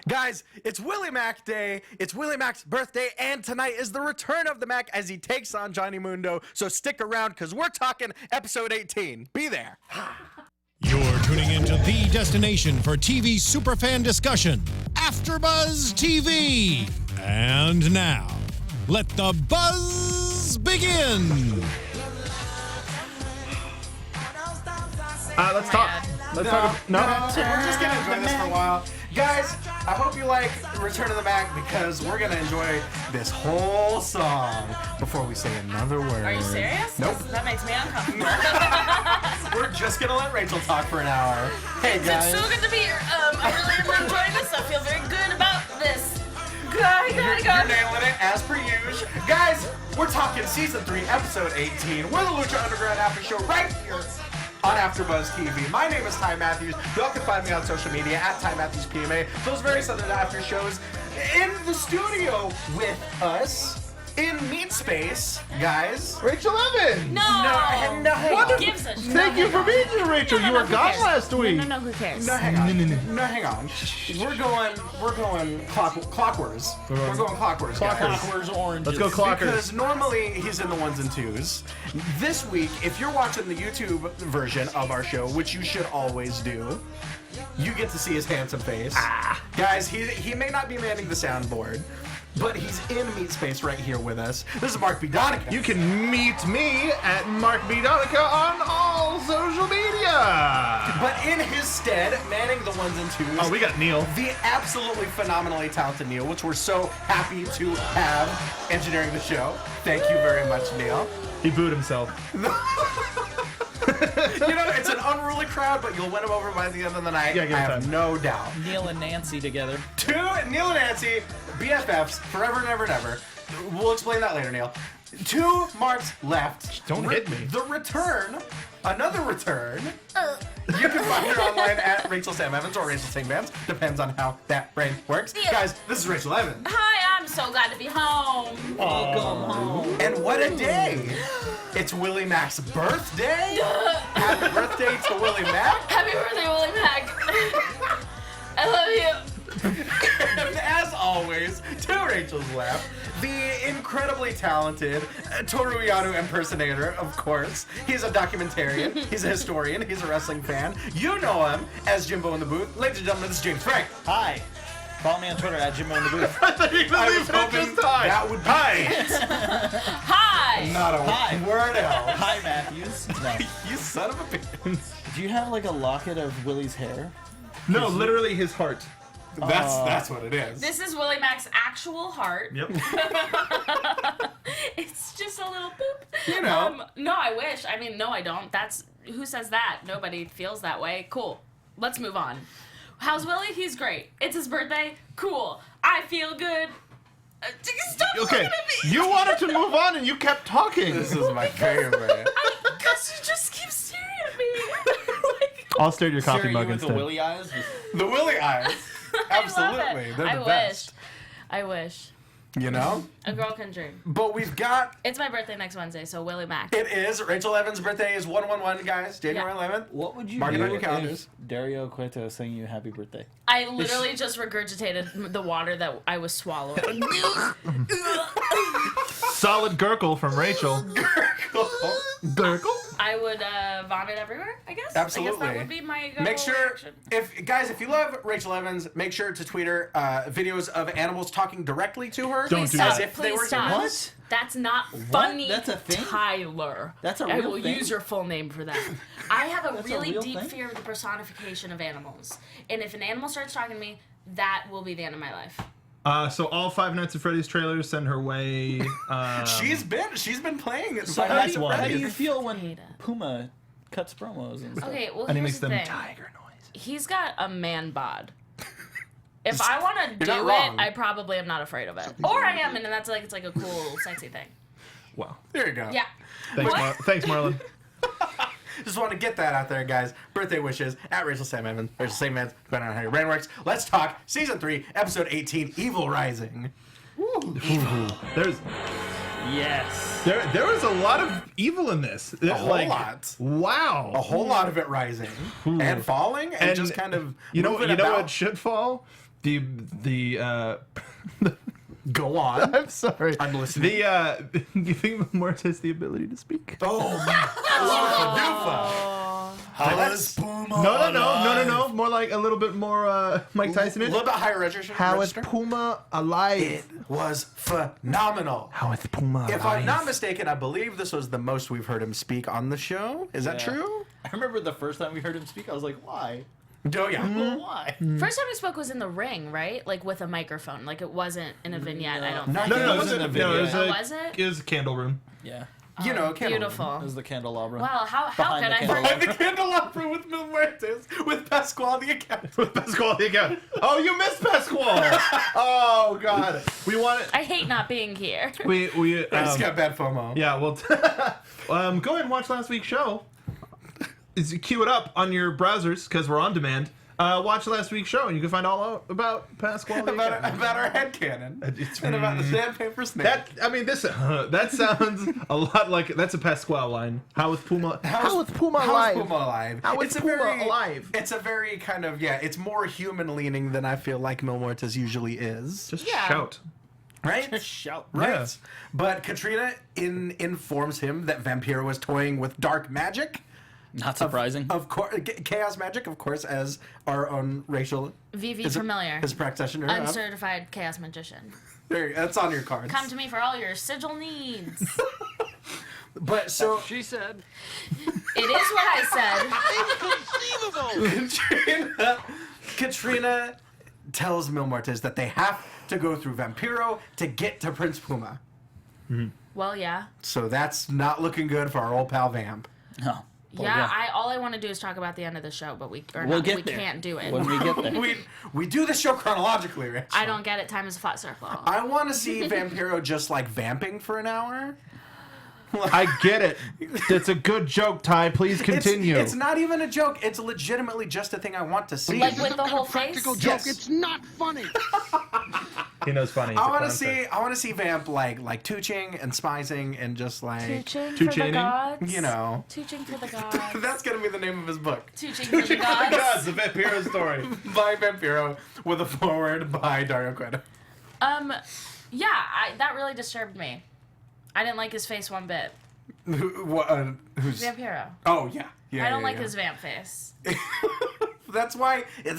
Guys, it's Willie Mac Day, it's Willie Mac's birthday, and tonight is the return of the Mac as he takes on Johnny Mundo, so stick around because we're talking episode 18. Be there. You're tuning into the destination for TV superfan discussion, AFTERBUZZ TV. And now, let the buzz begin. Let's talk. Let's talk. No, we're just gonna enjoy this for a while. Guys, I hope you like Return of the Mac because we're gonna enjoy this whole song before we say another word. Are you serious? Nope. That makes me uncomfortable. We're just gonna let Rachel talk for an hour. Hey guys. It's so good to be here. I really am enjoying this. I feel very good about this. You're nailing it as per usual. Guys, we're talking season 3, episode 18. We're the Lucha Underground after show right here on AfterBuzz TV. My name is Ty Matthews. Y'all can find me on social media at Ty Matthews PMA. Those various other after shows in the studio with us in Meat Space, guys. Rachel Evans. No. What? Gives a shit. Thank you for being here, Rachel. You were who gone cares? last week. No, who cares? No, hang on. No, hang on. We're going clockwars. We're going clockwars, guys. Clockers oranges. Let's go clockers. Because normally he's in the 1s and 2s. This week, if you're watching the YouTube version of our show, which you should always do, you get to see his handsome face. Guys, he may not be manning the soundboard, but he's in Meat Space right here with us. This is Mark B. Donica. You can meet me at Mark B. Donica on all social media. But in his stead, manning the 1s and 2s. Oh, we got Neil. The absolutely phenomenally talented Neil, which we're so happy to have engineering the show. Thank you very much, Neil. He booed himself. You know, it's an unruly crowd, but you'll win him over by the end of the night. Yeah, I give him have time. no doubt. Neil and Nancy together. Neil and Nancy, BFFs, forever and ever and ever. We'll explain that later, Neil. 2 marks left. Don't hit me. The return, another return. You can find her online at Rachel Sam Evans or Rachel Sing Bands. Depends on how that brain works. Yeah. Guys, this is Rachel Evans. Hi, I'm so glad to be home. Welcome home. And what a day! It's Willie Mac's birthday. Happy birthday to Willie Mac. Happy birthday, Willie Mac. I love you. And as always, to Rachel's left, the incredibly talented Toru Yano impersonator, of course. He's a documentarian, he's a historian, he's a wrestling fan. You know him as Jimbo in the Booth. Ladies and gentlemen, this is James Franck. Hi. Follow me on Twitter at Jimbo in the Booth. I was hoping that would be Hi. not a Hi. word else. Hi, Matthews. No. You son of a bitch. Do you have like a locket of Willie's hair? No, literally his heart. That's what it is. This is Willie Mac's actual heart. Yep. It's just a little boop. You know. No, I wish. I mean, no, I don't. Who says that? Nobody feels that way. Cool. Let's move on. How's Willie? He's great. It's his birthday. Cool. I feel good. Stop Okay, looking at me. you wanted to move on and you kept talking. This is my favorite. Because you just keep staring at me. Like, I'll stare at your coffee Stare mug you with instead. the Willie eyes? The Willie eyes. Absolutely. I love it. They're the I best. I wish. You know? A girl can dream. But we've got... It's my birthday next Wednesday, so Willie Mac. It is. Rachel Evans' birthday is 1/11, guys. January 11th. What would you Mark it do on your calendars. if Dario Cueto sang you happy birthday? I literally just regurgitated the water that I was swallowing. Solid gurgle from Rachel. Gurgle? I would vomit everywhere, I guess. Absolutely. I guess that would be my Make sure, reaction. if you love Rachel Evans, make sure to tweet her videos of animals talking directly to her. Don't Please do stop. that. As if they Please were stop. humans. What? That's not funny, That's a thing? Tyler. That's a I real will thing? use your full name for that. I have a That's a really real deep thing? fear of the personification of animals. And if an animal starts talking to me, that will be the end of my life. So all Five Nights at Freddy's trailers send her way. She's been playing it. So Five Nights at how do Freddy's. you feel when hate it. Puma cuts promos and stuff? Okay, well, and he here's makes the them thing. tiger noise. He's got a man bod. If I want to You're do not it, wrong. I probably am not afraid of it. Or I am, and that's like, it's like a cool, sexy thing. Wow. There you go. Yeah. Thanks, What? Thanks, Marlon. Just want to get that out there, guys. Birthday wishes at Rachel Sam Evans. Rachel Sam Evans, depending on how your brain works. Let's talk Season 3, Episode 18, Evil Rising. There's Yes. there was a lot of evil in this. A whole lot. Wow. A whole lot of it rising and falling and just kind of you know moving what about. should fall? Go on. I'm sorry. I'm listening. Giving Mortis the ability to speak. Oh, How is Puma? No. More like a little bit more Mike Tyson. A little bit higher register. How is Puma alive? It was phenomenal. How is Puma alive? If I'm not mistaken, I believe this was the most we've heard him speak on the show. Is that Yeah. true? I remember the first time we heard him speak, I was like, why? Oh, yeah. Well, why? First time we spoke was in the ring, right? Like with a microphone. Like it wasn't in a vignette. I don't No, think. No, It wasn't a video. Was it? It was a candle room. Yeah. You know, Beautiful. It was the candelabra. Wow, how Behind could the I candelabra. forget? the candelabra with Mil Muertes with Pascual the Accountant. With Pascual the Accountant. Oh, you missed Pascual. Oh God. We want it. I hate not being here. We I just got bad FOMO. Yeah. Well, go ahead and watch last week's show. Cue it up on your browsers because we're on demand. Watch last week's show and you can find all out about Pascual. About our headcanon. And about the sandpaper snake. That sounds a lot like that's a Pascual line. How is Puma? How is Puma alive? How is Puma alive? It's a very kind of, it's more human leaning than I feel like Mil Muertes usually is. Just Yeah. shout. Right? Just shout. Right. Yeah. But Katrina informs him that Vampiro was toying with dark magic. Not surprising. Of course, chaos magic, of course, as our own Rachel VV is familiar. is practitioner. of. Uncertified chaos magician. There, that's on your cards. Come to me for all your sigil needs. But so She said. It is what I said. Katrina tells Mil Muertes that they have to go through Vampiro to get to Prince Puma. Well, yeah. So that's not looking good for our old pal Vamp. No. Well, Yeah, all I want to do is talk about the end of the show, but we We'll get there. can't do it. When we get there. We do the show chronologically, Rich. I don't get it. Time is a flat circle. I want to see Vampiro just like vamping for an hour. I get it. It's a good joke, Ty. Please continue. It's not even a joke. It's legitimately just a thing I want to see. Like with the whole face. Practical joke. Yes. It's not funny. He knows funny. I want to see Vamp like tooching and spicing and just like Tooching Two for the chaining? gods. you know. Tooching for the gods. That's gonna be the name of his book. Tooching for the gods. the Vampiro story. By Vampiro with a foreword by Dario Cueto. Yeah, that really disturbed me. I didn't like his face one bit. Who's? Vampiro. Oh yeah. I don't like his vamp face. That's why he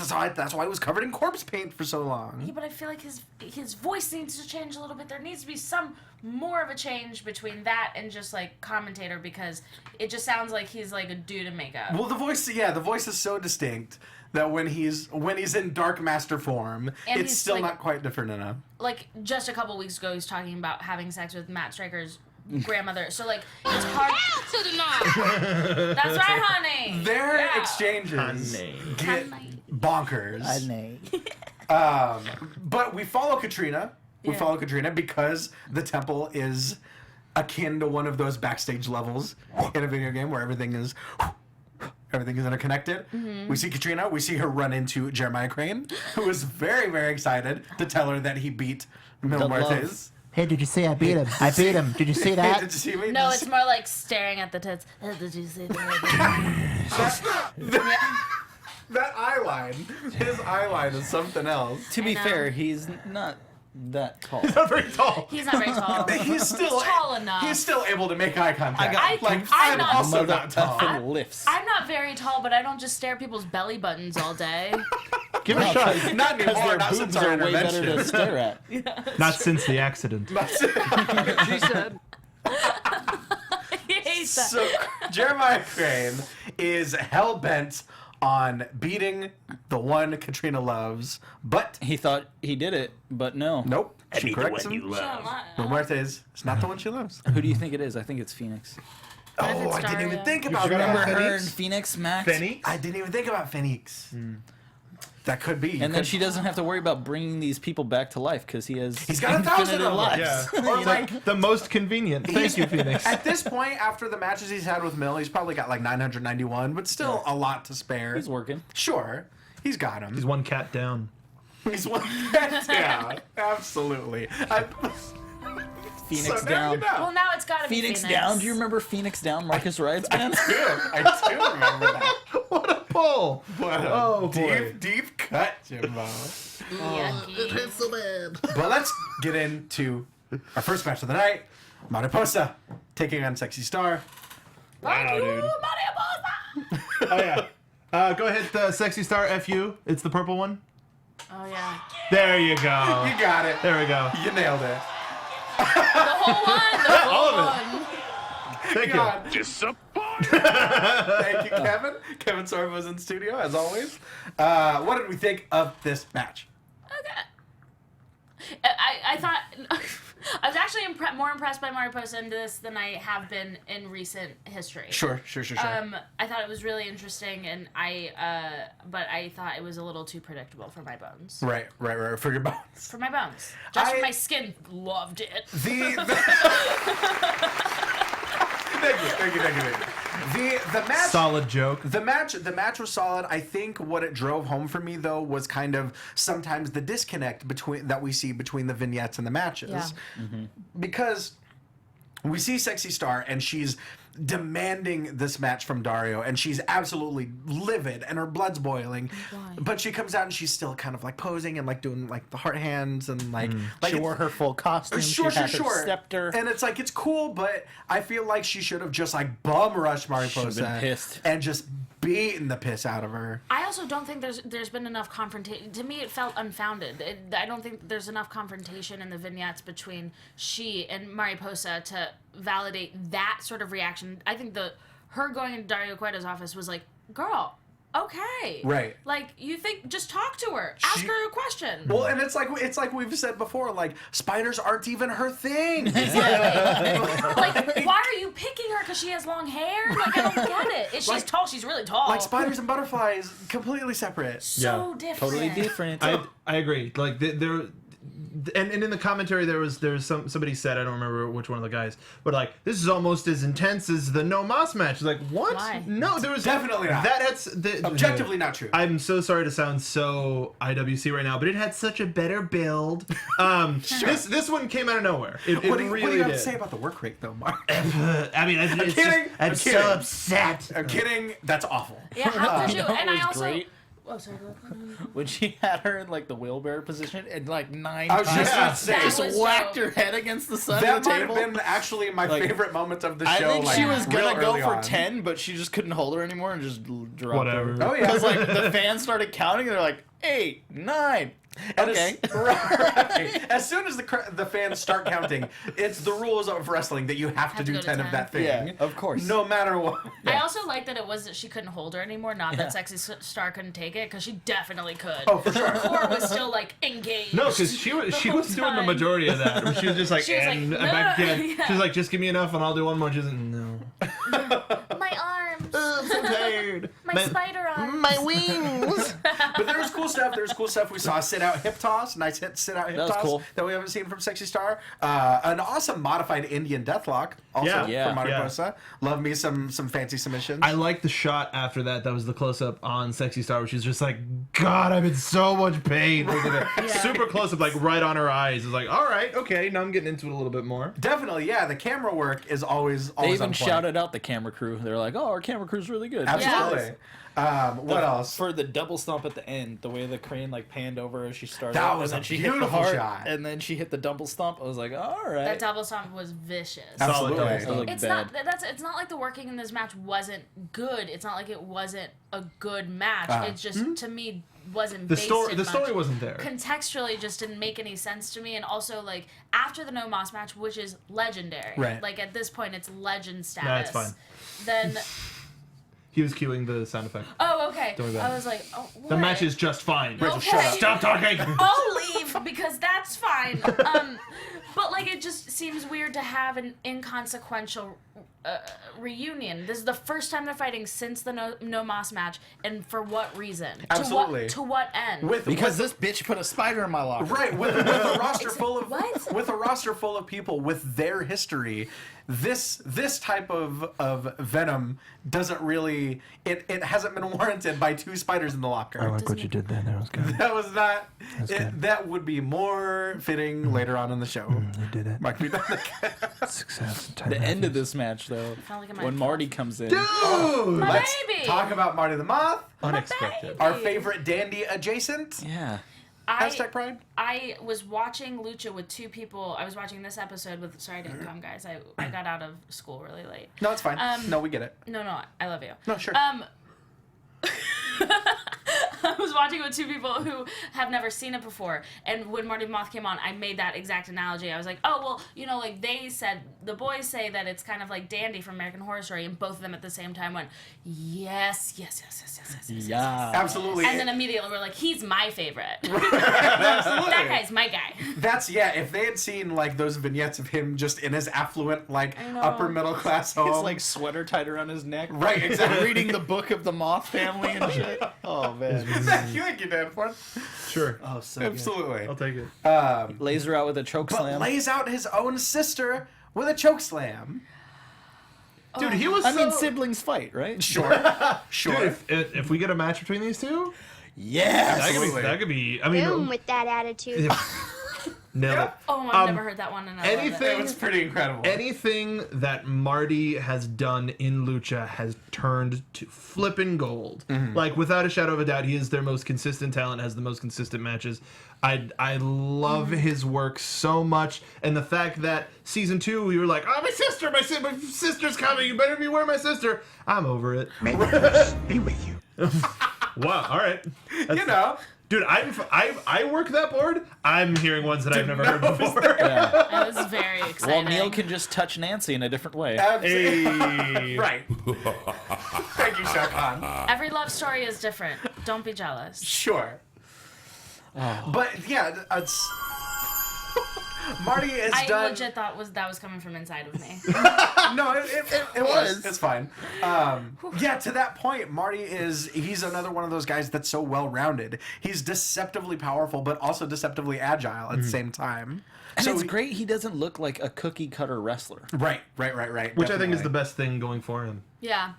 was covered in corpse paint for so long. Yeah, but I feel like his voice needs to change a little bit. There needs to be some more of a change between that and just like commentator because it just sounds like he's like a dude in makeup. Well, the voice is so distinct that when he's in Dark Master form, And it's he's, still like- not quite different enough. Like just a couple weeks ago, he's talking about having sex with Matt Stryker's grandmother. So like it's hard to deny. That's right, honey. Their Yeah. exchanges get Honey. bonkers. But we follow Katrina. We follow Katrina because the temple is akin to one of those backstage levels in a video game where everything is interconnected. Mm-hmm. We see Katrina. We see her run into Jeremiah Crane, who is very, very excited to tell her that he beat Mil The Muertes. love. Hey, did you see I beat him? I beat him. Did you see Hey, that? did you see me? No, Did it's you more like staring at the tits. Oh, did you see that? that eye line. His eye line is something else. To be know. fair, he's not that tall. Not very tall. He's not very tall. He's still tall enough. He's still able to make eye contact. I'm I'm not- also Mother not tall. effing lifts. I'm not very tall, but I don't just stare at people's belly buttons all day. Give it a shot. Not Because anymore. their Not boobs since our are way better to intervention. stare at. Not since the accident. She said. He hates that. So Jeremiah Crane is hell bent on beating the one Katrina loves, but He thought he did it, but no. nope. She corrects him. Shut up. Mil Muertes is not the one she loves. Who do you think it is? I think it's Phoenix. if Oh, it's I didn't even Daria? think about forgot that. about Remember her Phoenix? and Phoenix, Max? Benny? I didn't even think about Phoenix. That could be. And then she doesn't have to worry about bringing these people back to life because he has He's got 1,000 infinite of them. lives. Yeah. Or like the most convenient. Thank you, Phoenix. At this point, after the matches he's had with Mill, he's probably got like 991, but still a lot to spare. He's working. Sure, he's got him. He's one cat down. He's one. Yeah, absolutely. Phoenix So now you down. Well, now it's gotta be Phoenix down. Do you remember Phoenix down? Marcus Riot's band. I do remember that. What a pull! What a Oh, boy. deep cut, Jimbo. Yucky. so bad. But let's get into our first match of the night. Mariposa taking on Sexy Star. Fuck you, dude. Mariposa! Oh yeah. Go ahead, the Sexy Star FU. It's the purple one. Oh, yeah. There you go. You got it. There we go. You nailed it. The whole one! The whole All of one! Thank God. you. Thank you, Kevin. Kevin Sorbo's in studio, as always. What did we think of this match? Okay. I thought... I was actually more impressed by Mariposa in this than I have been in recent history. Sure. I thought it was really interesting, and but I thought it was a little too predictable for my bones. Right. For your bones. For my bones. Just for my skin, loved it. Thank you. The match. Solid joke. The match was solid. I think what it drove home for me though was kind of sometimes the disconnect that we see between the vignettes and the matches. Yeah. Because we see Sexy Star and she's demanding this match from Dario and she's absolutely livid and her blood's boiling. Why? But she comes out and she's still kind of like posing and like doing like the heart hands and like She wore her full costume. Sure. She had her scepter. And it's like, it's cool, but I feel like she should have just like bum rushed Mariposa been pissed. and just beaten the piss out of her. I also don't think there's been enough confrontation. To me, it felt unfounded. I don't think there's enough confrontation in the vignettes between she and Mariposa to validate that sort of reaction. I think her going into Dario Cueto's office was like, girl, okay. Right. Like, you think, just talk to her. Ask her a question. Well, and it's like we've said before, like, spiders aren't even her thing. Like, why are you picking her? Because she has long hair? Like, I don't get it. If she's tall, she's really tall. Like spiders and butterflies, completely separate. So different. Totally different. I agree. Like there, and in the commentary there was somebody said, I don't remember which one of the guys, but like, this is almost as intense as the No Mas match. It's like, what? Why? No, there was Definitely not. Objectively not true. I'm so sorry to sound so IWC right now, but it had such a better build. This one came out of nowhere. It What do really you have did. to say about the work rate, though, Mark? I mean, it's kidding. I'm I'm so kidding. upset. I'm kidding. That's awful. Yeah, how could you? know And what I was also... great? Oh, sorry. When she had her in like the wheelbarrow position and like 9 I was just times about to say, That just was whacked dope. her head against the side That of the might table. have been actually my Like, favorite moment of the I show. think like, she was real gonna go early for on. 10, but she just couldn't hold her anymore and just dropped Whatever. her. Oh, yeah. Because like the fans started counting, and they're like 8, 9. And Okay. right. As soon as the fans start counting, it's the rules of wrestling that you have to to do go to 10 of 10. that thing. Yeah, of course. No matter what. I also like that it was that she couldn't hold her anymore, not that Sexy Star couldn't take it, because she definitely could. Oh, for sure. Core was still, like, engaged. No, because she was whole doing the time. majority of that. She was just like, She was like, and no. back again. Yeah. She was like, just give me enough and I'll do one more. She's like, no. My arms. I'm so tired. My spider arms. My wings. But there was cool stuff. We saw a sit-out hip toss. Nice sit-out hip That was toss cool. that we haven't seen from Sexy Star. An awesome modified Indian deathlock also Yeah. from Mariposa. Love me some fancy submissions. I like the shot after that. That was the close-up on Sexy Star, where she's just like, God, I'm in so much pain. Look at that. Yeah. Super close-up, like right on her eyes. It's like, all right, okay, now I'm getting into it a little bit more. Definitely, yeah. The camera work is always They on even point. shouted out the camera crew. They're like, "Oh, our camera crew's really good." Absolutely. What else? For the double stomp at the end, the way the crane like panned over as she started, That and was then a she hit the beautiful heart, shot. and then she hit the double stomp. I was like, "All right." That double stomp was vicious. Absolutely. Solid That was, like, It's bad. it's not like the working in this match wasn't good. It's not like it wasn't a good match. It just to me wasn't The based story, in the much. story wasn't there. Contextually just didn't make any sense to me, and also like after the No Mas match, which is legendary, Right. like at this point it's legend status. That's fine. Then He was cueing the sound effect. okay, Don't worry about I it. was like, oh, The what? match is just fine. Okay. shut up. Stop talking. I'll leave because that's fine. But like it just seems weird to have an inconsequential reunion. This is the first time they're fighting since the No Mas match, and for what reason? Absolutely. To what end? Because this bitch put a spider in my locker. Right, with a roster full of What? with a roster full of people with their history, this type of venom doesn't really it hasn't been warranted by 2 spiders in the locker. like what you did there. That was good. That was not. good. That would be more fitting later on in the show. You did it. Mark me down. Success. The end of this match, though, Felt like I might when fall. Marty comes in, My Let's baby. talk about Marty the Moth, Unexpected. our favorite dandy adjacent. yeah, Aztec Pride? I was watching Lucha with two people. I was watching this episode with. Sorry, I didn't come, guys. I got out of school really late. No, it's fine. No, we get it. No, I love you. No, sure. I was watching with two people who have never seen it before, and when Marty Moth came on, I made that exact analogy. I was like, oh, well, you know, like they said, the boys say that it's kind of like Dandy from American Horror Story, and both of them at the same time went, yes. Yeah. Absolutely. And then immediately we're like, he's my favorite. Absolutely. That guy's my guy. That's, if they had seen, like, those vignettes of him just in his affluent, like, upper middle class home. His, like, sweater tied around his neck. Right, exactly. Reading the book of the Moth family and shit. Oh, man. You think you did for it? Sure. Oh, so I'll Absolutely. take it. good. Laser out with a choke But slam. lays out his own sister with a choke slam. Dude, he was I mean, so... siblings fight, right? Sure. Dude, if we get a match between these two, Yes. that could be. I mean, Boom with that attitude. nailed it. Oh, I've never heard that one, and I love anything- It was pretty incredible. Anything that Marty has done in Lucha has turned to flipping gold. Like, without a shadow of a doubt, he is their most consistent talent, has the most consistent matches. I love his work so much, and the fact that season 2 we were like, oh, my sister's coming, you better beware my sister. I'm over it. May the force be with you. Wow, all right. You know. Dude, I work that board. I'm hearing ones that I've never heard before. Yeah. It was very Well, exciting. Neil can just touch Nancy in a different way. Hey. Right. Thank you, Shah Khan. Every love story is different. Don't be jealous. Sure. But yeah, it's Marty is I done. legit thought that was coming from inside of me. No, it was. It's fine. Yeah, to that point, he's another one of those guys that's so well-rounded. He's deceptively powerful, but also deceptively agile at the same time. And So it's great he doesn't look like a cookie-cutter wrestler. Right. Which I think is the best thing going for him. Yeah.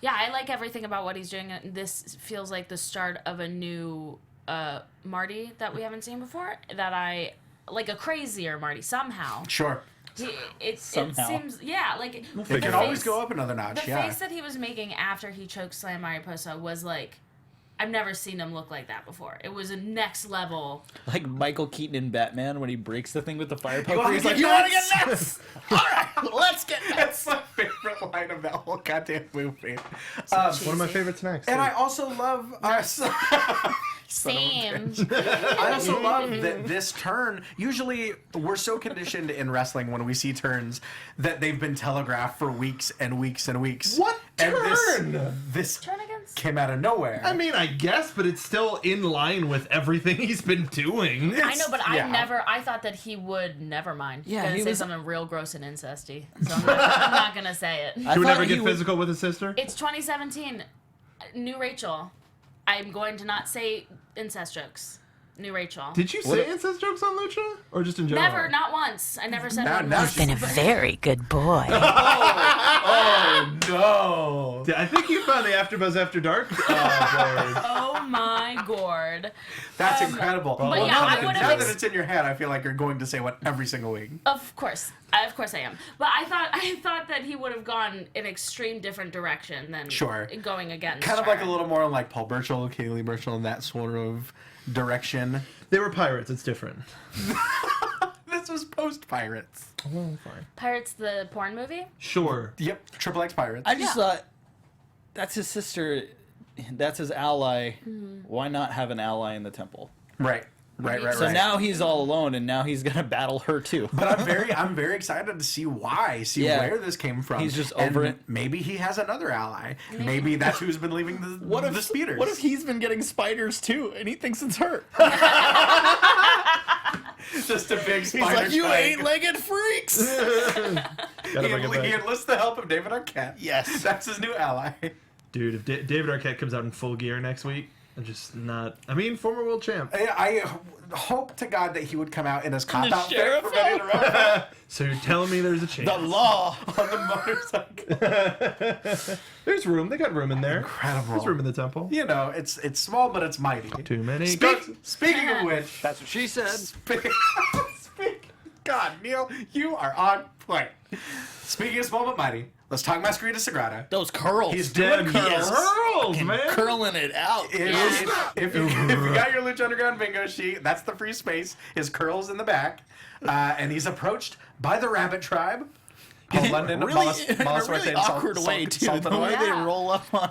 Yeah, I like everything about what he's doing. This feels like the start of a new Marty that we haven't seen before. That I like, a crazier Marty somehow. Sure. It Somehow. seems, yeah, like It can always go up another notch. The Yeah. face that he was making after he chokeslammed Mariposa was like, I've never seen him look like that before. It was a next level. Like Michael Keaton in Batman when he breaks the thing with the fire poker. wanna He's get like, you want to nuts?" get nuts? All right, let's get nuts. That's my favorite line of that whole goddamn movie. One of my favorites next. And I also love. Same. I also love that this turn. Usually, we're so conditioned in wrestling when we see turns that they've been telegraphed for weeks and weeks and weeks. What And turn? This Turn against. came out of nowhere. I mean, I guess, but it's still in line with everything he's been doing. I know, but yeah. I thought that he would never mind. Yeah, Gonna he say was- something real gross and incesty. So I'm not gonna say it. I He would thought never he get would- physical with his sister? It's 2017. New Rachel. I'm going to not say incest jokes. New Rachel. Did you say incest jokes on Lucha? Or just in general? Never, not once. I never said Now- one now once. she's- Been a very good boy. No. I think you found the AfterBuzz After Dark board. Oh my gourd. That's incredible. but yeah, I would've now that it's in your head, I feel like you're going to say one every single week. Of course I am. But I thought that he would have gone in extreme different direction than Sure. going against Kind of her. like a little more like Paul Burchill, Kaylee Burchill, and that sort of direction. They were pirates, it's different. This was post-Pirates. Oh, fine. Pirates, the porn movie. Sure. Yep, Triple X Pirates. I just thought, that's his sister, that's his ally. Why not have an ally in the temple? Right. So now he's all alone, and now he's gonna battle her too. But I'm very excited to see where this came from. He's just And over it. Maybe he has another ally. Maybe that's who's been leaving the speeders. What if he's been getting spiders too, and he thinks it's her? just a big He's spider? like, you shank." eight-legged freaks. Gotta bring it He back. enlists the help of David Arquette. Yes. That's his new ally. Dude, if David Arquette comes out in full gear next week, I'm just not... I mean, former world champ. I hope to God that he would come out in his cop outfit sheriff from Eddie the Rock So you're telling me there's a chance. The law. on the motorcycle. There's room. They got room in there. Incredible. There's room in the temple. You know, it's small, but it's mighty. Too many. Speaking of which, That's what she said. God, Neil, you are on point. Speaking of small but mighty, let's talk Mascarita Sagrada. Those curls. He's doing curls. Curls, man. Curling it out. If you got your Lucha Underground bingo sheet, that's the free space. His curls in the back. And he's approached by the Rabbit Tribe. Paul London, Really, in a really awkward way, too. The way they roll up on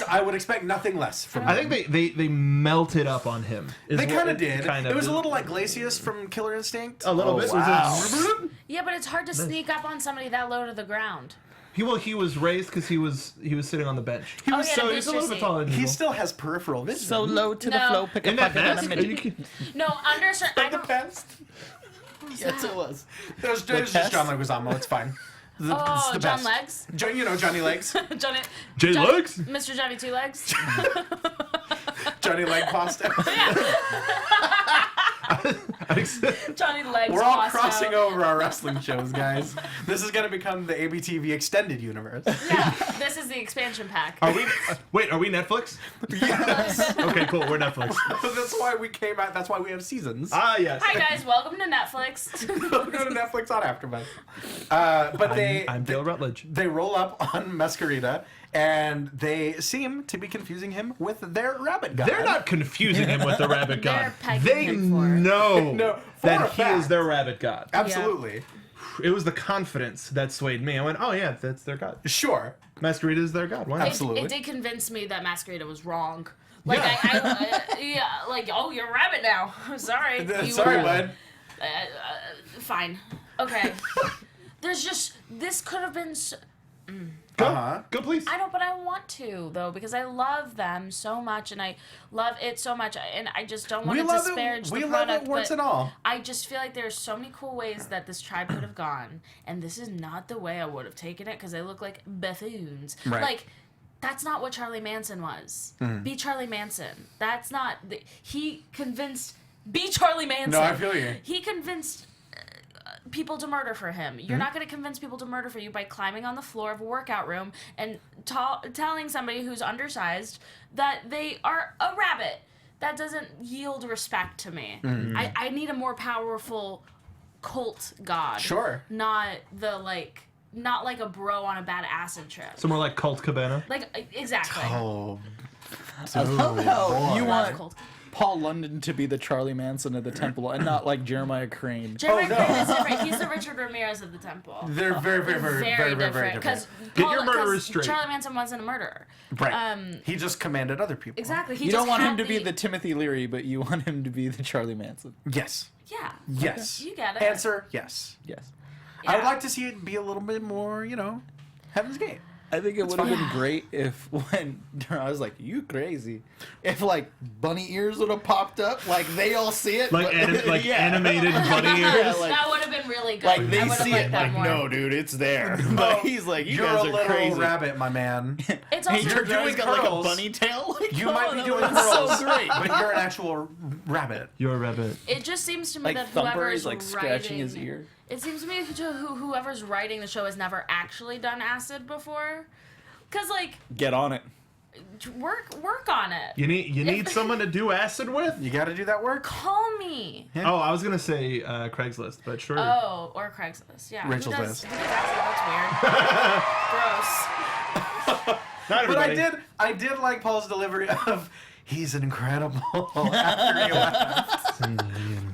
I would expect nothing less from I him. think they melted up on him. They kind of did. Kind of. It was a little like Glacius from Killer Instinct. A little bit. wow. Yeah, but it's hard to sneak up on somebody that low to the ground. He was raised because he was sitting on the bench. He was yeah, so the He's a little bit seat. taller than he people. still has peripheral vision. so low to the No. flow. Pick a In that pocket and a mask? minute. Are you kidding? No, under certain. I the don't. best. Yes, it was. It was just test? John Leguizamo. It's fine. It's Oh, the John best. Legs. Johnny Legs. Johnny. J Johnny- Legs? Mr. Johnny Two Legs. Johnny Leg Pasta. Johnny Legs. We're all Pasta. crossing over our wrestling shows, guys. This is going to become the ABTV extended universe. Yeah, this is the expansion pack. Are we? Wait, are we Netflix? Yes. Okay, cool. We're Netflix. That's why we came out. That's why we have seasons. Ah, yes. Hi guys, welcome to Netflix. Go to Netflix on AfterBuzz. But I'm Dale Rutledge. they roll up on Mascarita, and they seem to be confusing him with their rabbit god. They're not confusing him with the rabbit god. They're pegging They him for it. know No, for a that he fact. is their rabbit god. Absolutely. It was the confidence that swayed me. I went, oh yeah, that's their god. Sure. Masquerade is their god. Why not? Absolutely. It did convince me that Mascarita was wrong. Like Yeah. yeah, like oh, you're a rabbit now. Sorry. You Sorry, were- bud. Fine. Okay. There's just this could have been. Go, Uh-huh. go, please. I know, but I want to though because I love them so much and I love it so much and I just don't want We to love disparage it. We the love product. it, warts but and all. I just feel like there's so many cool ways that this tribe could have gone, and this is not the way I would have taken it because they look like buffoons. Right. Like. That's not what Charlie Manson was. Be Charlie Manson. That's not. He convinced. Be Charlie Manson. No, I feel you. He convinced people to murder for him. You're not going to convince people to murder for you by climbing on the floor of a workout room and telling somebody who's undersized that they are a rabbit. That doesn't yield respect to me. I need a more powerful cult god. Sure. Not like a bro on a bad acid trip. So more like Cult Cabana. Like exactly. Oh. I love how you Love want cult. Paul London to be the Charlie Manson of the temple and not like Jeremiah Crane. Jeremy no. Crane is different. He's the Richard Ramirez of the temple. They're very, very, very, very, very, very different. Because Get your murderers straight. Charlie Manson wasn't a murderer. Right. He just commanded other people. Exactly. He You just don't want him had to be the Timothy Leary, but you want him to be the Charlie Manson. Yes. Yeah. Yes. You get it. Answer, yes. Yes. I would Yeah. like to see it be a little bit more, Heaven's Gate. I think it would have been great if when I was like, "You crazy," if like bunny ears would have popped up, like they all see it, Like, but, yeah. animated bunny Yeah, ears. like, That would have been really good. like I they would have see liked it, that like more. no, dude, it's there. But he's like, "You You're guys a are little crazy." rabbit, my man. It's Hey, also you're doing doing got like a curls. bunny tail. Like, You might be that doing was curls, so great. but you're an actual rabbit. You're a rabbit. It just seems to me Like that Thumper whoever is is like scratching his writing- ear. It seems to me whoever's writing the show has never actually done acid before. Cause like Get on it. work on it. You need someone to do acid with? You got to do that work. Call me. Oh, I was gonna say Craigslist, but sure. Oh, or Craigslist. Yeah. Rachel's who list. does acid? That's weird. Gross. Not But everybody. I did like Paul's delivery of he's incredible after he left.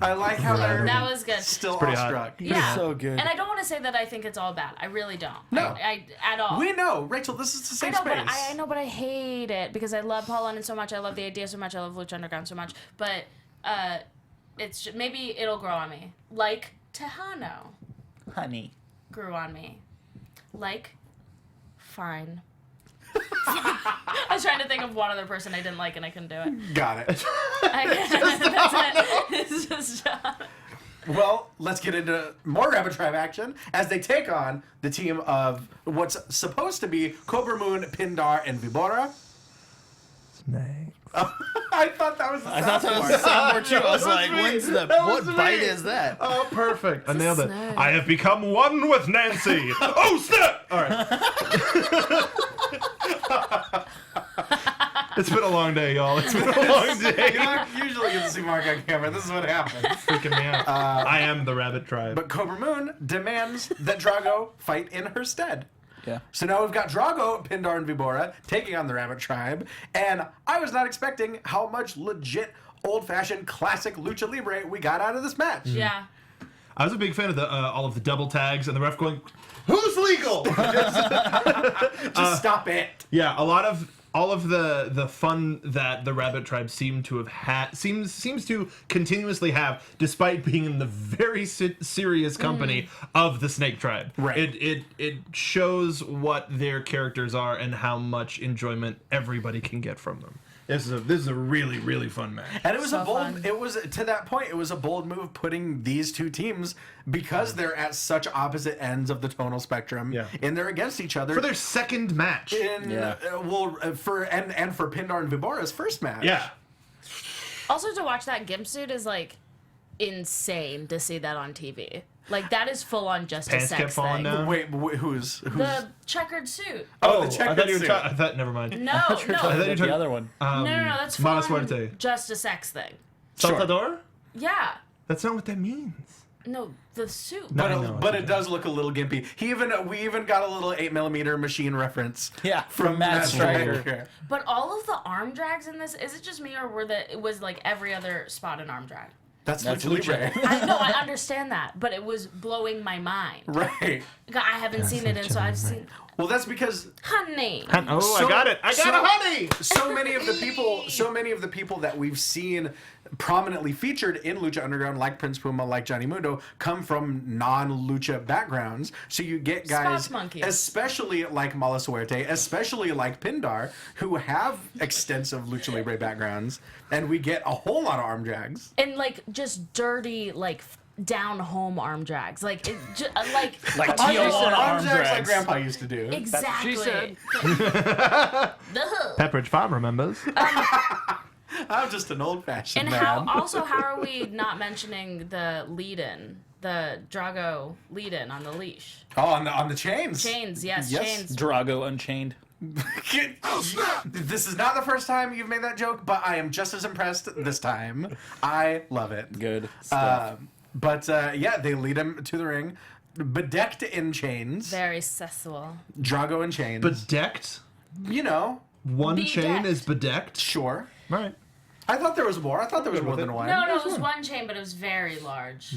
I like how they're That was good. still pretty hot. awestruck. Yeah. so good. And I don't want to say that I think it's all bad. I really don't. No. I at all. We know, Rachel, this is the I same know, space. but I know, but I hate it because I love Paul London so much. I love the idea so much. I love Lucha Underground so much. But it's maybe it'll grow on me, like Tejano Honey. grew on me, like Fine. I was trying to think of one other person I didn't like and I couldn't do it. Got it. That's it. It's just John. Well, let's get into more Rabbit Tribe action as they take on the team of what's supposed to be Cobra Moon, Pindar, and Vibora. Snake. I thought that was the I thought that was the soundboard too. I was like, when's the what bite is that? Oh, perfect. I nailed it. snake. I have become one with Nancy. Oh, snap! All right. It's been a long day, y'all. It's been a long day. Usually it's see Mark on camera. This is what happens. Freaking me out. I am the Rabbit Tribe. But Cobra Moon demands that Drago fight in her stead. Yeah. So now we've got Drago, Pindar, and Vibora taking on the Rabbit Tribe, and I was not expecting how much legit, old-fashioned, classic lucha libre we got out of this match. Yeah. I was a big fan of the all of the double tags and the ref going, "Who's legal?" Just stop it. Yeah, all of the fun that the Rabbit Tribe seem to have had seems to continuously have, despite being in the very serious company of the Snake Tribe. Right. It shows what their characters are and how much enjoyment everybody can get from them. This is a really, really fun match. And it was So a bold. fun. It was to that point. It was a bold move putting these two teams because they're at such opposite ends of the tonal spectrum. Yeah. And they're against each other For their second match. for Pindar and Vibora's first match. Yeah. Also, to watch that gimp suit is like insane to see that on TV. Like that is full on just Pants a kept sex falling thing. down. Wait, who's? The checkered suit. Oh, the I checkered thought you were suit. I thought, never mind. No, I thought you no, were the talking- other one. no, that's full Mala on Suerte. just a sex thing. Saltador? Yeah. That's not what that means. No, the suit. No. But, I know. but it does look a little gimpy. We even got a little 8mm machine reference. Yeah, from Matt Striker. But all of the arm drags in this, is it just me or it was like every other spot an arm drag? That's That's Lucha Libre. I know, I understand that, but it was blowing my mind. Right. I haven't seen it, and so I've seen. Well, that's because Honey. Oh, So- I got it. I got so- a honey. so many of the people that we've seen prominently featured in Lucha Underground, like Prince Puma, like Johnny Mundo, come from non-lucha backgrounds. So you get guys, Spots monkeys. especially like Mala Suerte, especially like Pindar, who have extensive Lucha Libre backgrounds, and we get a whole lot of arm drags. And like just dirty, like down home arm drags. Like, it like Like Arm Tijuana arm drags like drags. Grandpa used to do. exactly. She said. Duh. Pepperidge Farm remembers. I'm just an old-fashioned And man. how are we not mentioning the lead-in, the Drago lead-in on the leash? Oh, on the chains. Chains, yes, Yes. chains. Drago Unchained. This is not the first time you've made that joke, but I am just as impressed this time. I love it. Good stuff. Yeah, they lead him to the ring, bedecked in chains. Very sexual. Drago in chains. Bedecked? You know, One Bedecked. chain is bedecked? sure. All right. I thought there was more. I thought there was Good more with than it. one. No, it was one chain, but it was very large.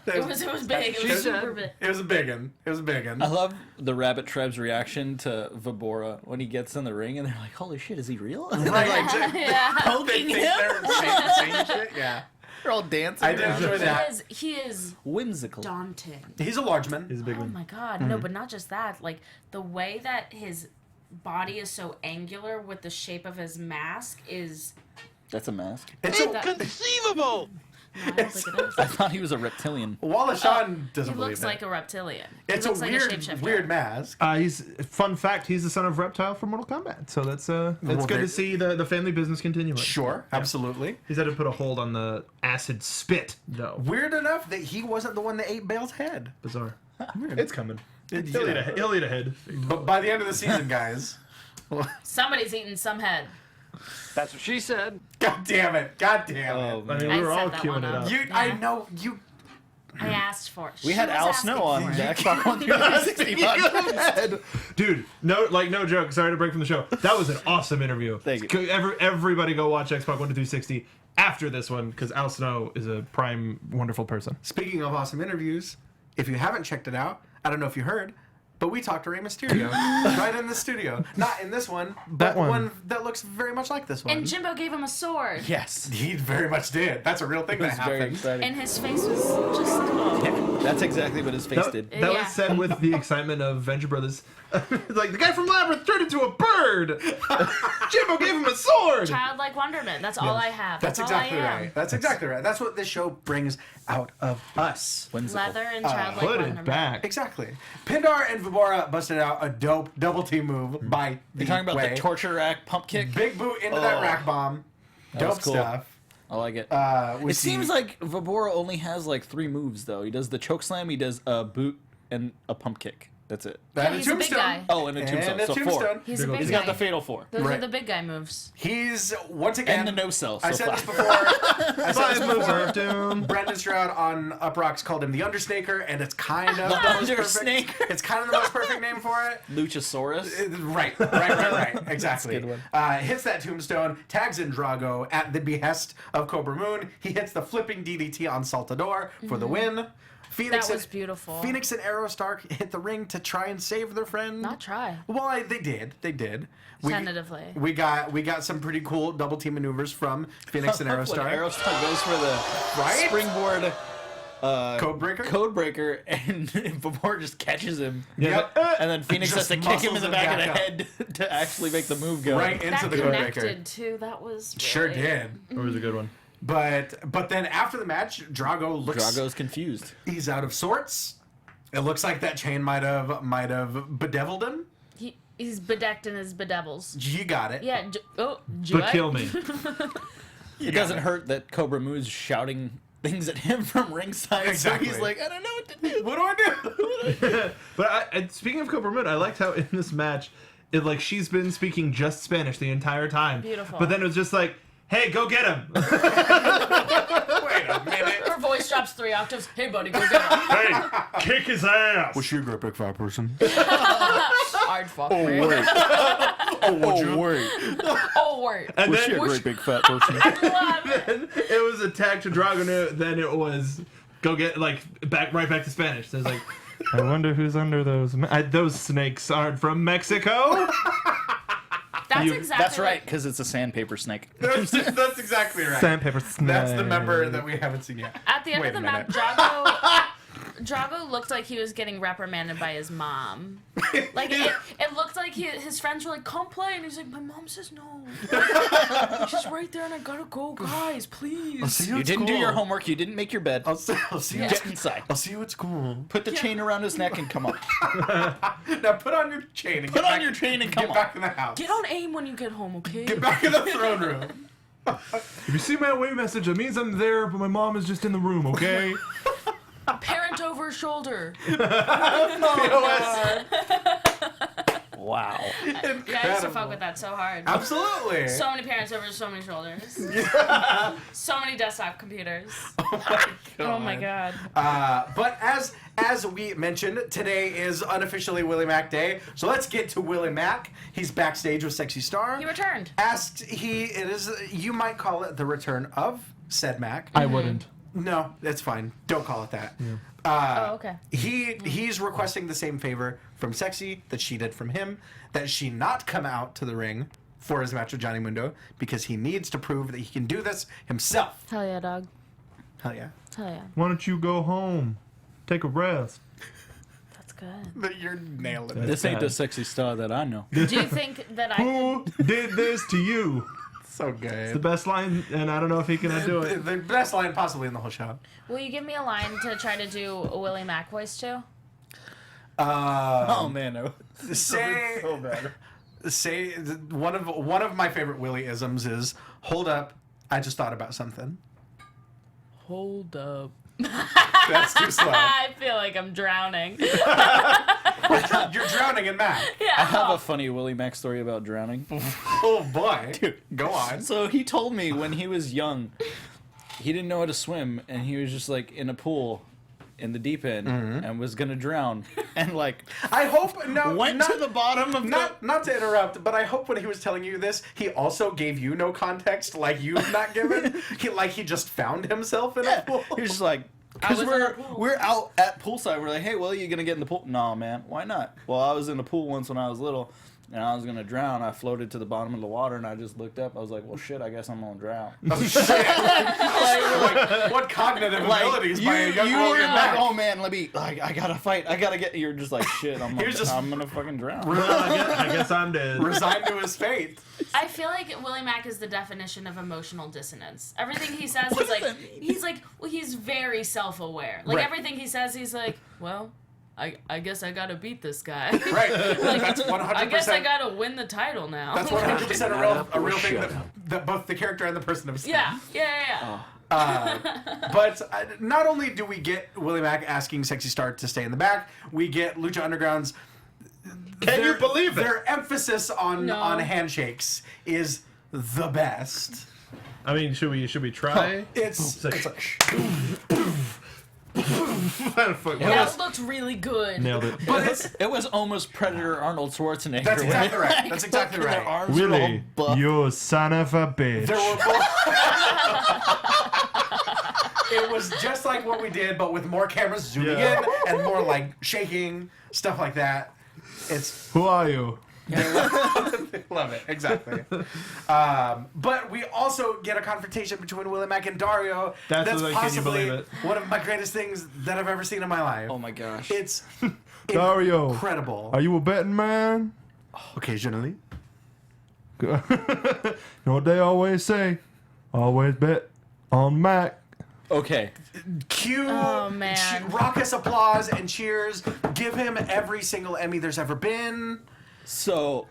It was big. It She was said. super big. It was a big one. It was a big one. I love the Rabbit Tribe's reaction to Vibora when he gets in the ring and they're like, holy shit, is he real? And they're like Yeah. poking They him. think they're saying shit. Yeah. They're all dancing. I did around. enjoy that. He is Whimsical. daunting. He's a large man. He's a big Oh one. my god. No, but not just that. Like the way that his body is so angular with the shape of his mask is That's a mask. It's a, Inconceivable! no, I don't think it is. I thought he was a reptilian. Wallace Shawn He doesn't believe looks it. like a reptilian. It's he a looks like weird, shapeshifter. weird mask. Fun fact, he's the son of Reptile from Mortal Kombat. So that's it's Well, good there- to see the family business continuing. Sure, absolutely. He's had to put a hold on the acid spit, though. Weird enough that he wasn't the one that ate Bale's head. Bizarre. It's coming. It- He'll, yeah. he'll eat a head. But by the end of the season, guys. Somebody's eating some head. That's what she said. God damn it. God damn it. Oh, I mean, man. we were I all set that queuing one it up. up. You, Yeah. I know you. I asked for it. We She had was Al asking Snow for on it. the Xbox One 360 podcast. Dude, no joke. Sorry to break from the show. That was an awesome interview. Thank you. Everybody go watch Xbox One to 360 after this one because Al Snow is a prime, wonderful person. Speaking of awesome interviews, if you haven't checked it out, I don't know if you heard, but we talked to Rey Mysterio right in the studio. Not in this one, but That one. one that looks very much like this one. And Jimbo gave him a sword. Yes. He very much did. That's a real thing It was that very happened. exciting. And his face was just. Oh. Yeah, that's exactly what his face That, did. that Yeah. was said with the excitement of Venture Brothers. Like, the guy from Labyrinth turned into a bird! Jimbo gave him a sword! Childlike wonderment. That's all I have. That's all exactly I am. right. That's exactly right. That's what this show brings out of us. Whimsical. Leather and childlike Put wonderment. it back. Exactly. Pindar and Vibora busted out a dope double team move by the You're talking about way. the torture rack pump kick? Big boot into that Oh. rack bomb. That Dope was cool. stuff. I like it. We It seems like Vibora only has like 3 moves though. He does the choke slam, he does a boot, and a pump kick. That's it. Yeah, And a he's a big tombstone. guy. Oh, and a tombstone. And a So tombstone. 4. He's a big He's guy. got the fatal 4. Those are Right. the big guy moves. He's once again And the no sell. I So said this 5. before. I said Five this moves before. of doom. Brendan Stroud on Up Rocks called him the Undersnaker, and it's kind of The most Undersnaker. perfect. It's kind of the most perfect name for it. Luchasaurus. Right. Exactly. That's a good one. Hits that tombstone, tags in Drago at the behest of Cobra Moon. He hits the flipping DDT on Saltador for the win. Phoenix That was and, beautiful. Phoenix and Aerostar hit the ring to try and save their friend. Not try. Well, they did. Tentatively. We got some pretty cool double team maneuvers from Phoenix and When Aerostar. Aerostar goes for the Right? springboard Codebreaker? and before just catches him. Yeah. And then Phoenix has Just to kick him in the muscles back of him the back head to actually make the move go. Right into That the Codebreaker. connected too. That was really... Sure did. That was a good one. But then after the match, Drago looks Drago's confused. he's out of sorts. It looks like that chain might have bedeviled him. He's bedecked in his bedevils. You got it. Yeah. But kill me. It doesn't hurt that Cobra Moo's shouting things at him from ringside. Exactly. So he's like, I don't know what to do. What do I do? But speaking of Cobra Moon, I liked how in this match, she's been speaking just Spanish the entire time. Beautiful. But then it was just like, hey, go get him. Wait a minute. Her voice drops 3 octaves. Hey, buddy, go get him. Hey, kick his ass. Was she a great big fat person? Hard fuck. Wait. Oh, wait. Oh, word. And Was then she a great big fat person? it was attack to Drago. Then it was go get right back to Spanish. So it's like, I wonder who's under those. Those snakes aren't from Mexico. That's exactly. That's right, because it's a sandpaper snake. That's exactly right. Sandpaper snake. That's the member that we haven't seen yet. At the end Wait of the a map, minute. Drago looked like he was getting reprimanded by his mom. Like it looked like his friends were like, "Come play," and he's like, "My mom says no. She's right there, and I gotta go, guys, please." You didn't do your homework. You didn't make your bed. I'll see you. Get inside. I'll see you at school. Put the chain around his neck and come on. Now put on your chain and Put get on back, your chain and come get on. back in the house. Get on aim when you get home, okay? Get back in the throne room. If you see my away message, it means I'm there, but my mom is just in the room. Okay. Parent over shoulder. Wow. Yeah, I used to fuck with that so hard. Absolutely. So many parents over so many shoulders. So many desktop computers. Oh my god. But as we mentioned, today is unofficially Willie Mack Day. So let's get to Willie Mack. He's backstage with Sexy Star. He returned. You might call it the return of said Mac. I wouldn't. No, that's fine. Don't call it that. Oh, okay. He's requesting the same favor from Sexy that she did from him, that she not come out to the ring for his match with Johnny Mundo because he needs to prove that he can do this himself. Hell yeah, dog. Hell yeah. Hell yeah. Why don't you go home? Take a rest. That's good. But you're nailing it. This ain't the sexy star that I know. Do you think that I Who did this to you? So The good. best line, and I don't know if he can do it. The best line possibly in the whole show. will you give me a line to try to do a Willie Mack voice too? Oh man, no. Say So bad. one of my favorite Willie-isms is hold up, I just thought about something. Hold up. That's too slow. I feel like I'm drowning. You're drowning in Mac. I have a funny Willie Mack story about drowning. Oh boy. Go on. So he told me when he was young, he didn't know how to swim, and he was just like in a pool in the deep end and was gonna drown, and like I hope went to the bottom of not to interrupt, but I hope when he was telling you this, he also gave you no context like you've not given. He just found himself in a pool. He was just like, I because was in a pool. we're out at poolside. We're like, hey, Willie, you gonna get in the pool? No, man, why not? Well, I was in the pool once when I was little, and I was gonna drown. I floated to the bottom of the water, and I just looked up. I was like, well, shit, I guess I'm gonna drown. Oh, shit. Like, what cognitive abilities by a young you Willie were like, Mack? oh man, I gotta fight. I gotta get. You're just like, shit, I'm gonna fucking drown. I guess I'm dead. Resigned to his fate. I feel like Willie Mack is the definition of emotional dissonance. Everything he says is like, he's very self-aware. Like Right. everything he says, he's like, well, I guess I gotta beat this guy. Right. That's 100%. I guess I gotta win the title now. That's 100% a real thing that both the character and the person have said. Yeah. But not only do we get Willie Mack asking Sexy Star to stay in the back, we get Lucha Underground's. Can you believe it? Their emphasis on handshakes is the best. I mean, should we try? It's like That looked really good. Nailed it. but It was almost Predator Arnold Schwarzenegger. that's exactly right? right. That's exactly Their right. arms were all buff. you son of a bitch. There were more. It was just like what we did, but with more cameras zooming in and more like shaking, stuff like that. It's Who are you? love it, exactly. But we also get a confrontation between Willie Mack and Dario. That's like, can you possibly believe it? one of my greatest things that I've ever seen in my life. Oh my gosh. It's Dario, incredible. are you a betting man? Occasionally. You know what they always say? Always bet on Mac. Okay. Cue Oh, man. raucous applause and cheers. Give him every single Emmy there's ever been. So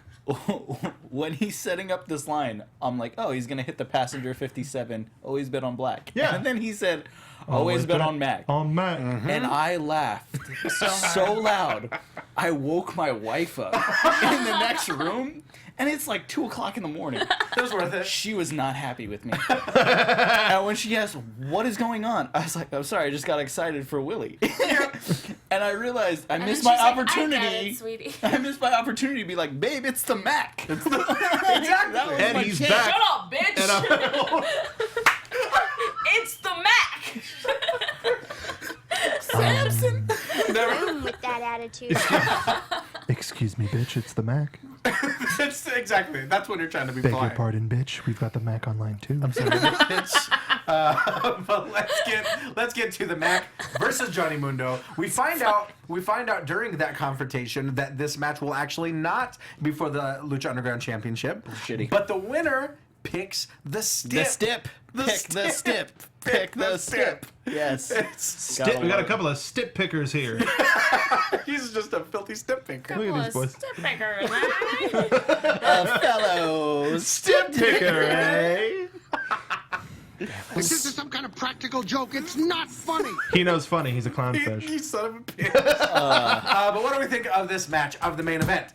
when he's setting up this line, I'm like, oh, he's gonna hit the passenger 57. Always bet on black. Yeah. And then he said, always bet on Mac. On Mac. And I laughed so loud, I woke my wife up in the next room, and it's like 2 o'clock in the morning. It was worth it. She was not happy with me. And when she asked, what is going on? I was like, I'm sorry, I just got excited for Willie. And I realized I missed my opportunity. I get it, sweetie. I missed my opportunity to be like, babe, it's the Mac. Exactly. That was And my he's chance. back. Shut up, bitch! It's the Mac! Samson. With that attitude. Excuse me, bitch. It's the Mac. It's exactly. That's when you're trying to be Beg your polite. pardon, bitch. We've got the Mac on line 2. But let's get to the Mac versus Johnny Mundo. We find out during that confrontation that this match will actually not be for the Lucha Underground Championship. Shitty. But the winner picks the stip. The stip. Pick the stip. Pick the stip. Yes. Stip. We got a couple of stip pickers here. He's just a filthy stip picker. Look at these boys. Step pickers, A fellow Stip picker, eh? If this is some kind of practical joke, it's not funny. He knows funny. He's a clownfish. You son of a bitch. But what do we think of this match, of the main event?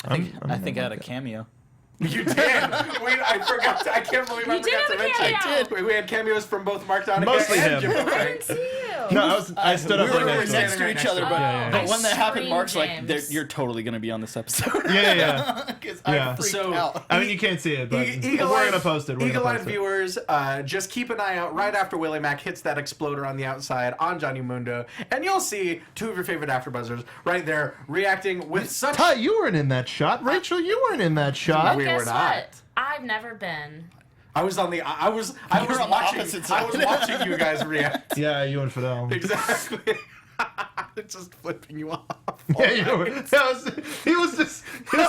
I think I had a cameo. You did. I forgot. I can't believe I You did forgot have to a mention. cameo. We had cameos from both Mark Donica Mostly and him. Jim I Franck. didn't see you. No, I stood up We right were next to him. next to each other, but, Yeah. but when that happened, Scream Mark's like, James. "You're totally going to be on this episode." Yeah. Because Yeah. I freaked So- out. I mean, you can't see it, but Eagle we're Eye- going to post it. Eagle Eye viewers, just keep an eye out right after Willie Mack hits that exploder on the outside on Johnny Mundo, and you'll see two of your favorite AfterBuzzers right there reacting with such. Ty, you weren't in that shot. Rachel, you weren't in that shot. We Guess were not. what? I've never been. I was on the. I was on the watching. opposite I was side. watching you guys react. Yeah, you and Fidel. Exactly. It's just flipping you off. Yeah, you were. He was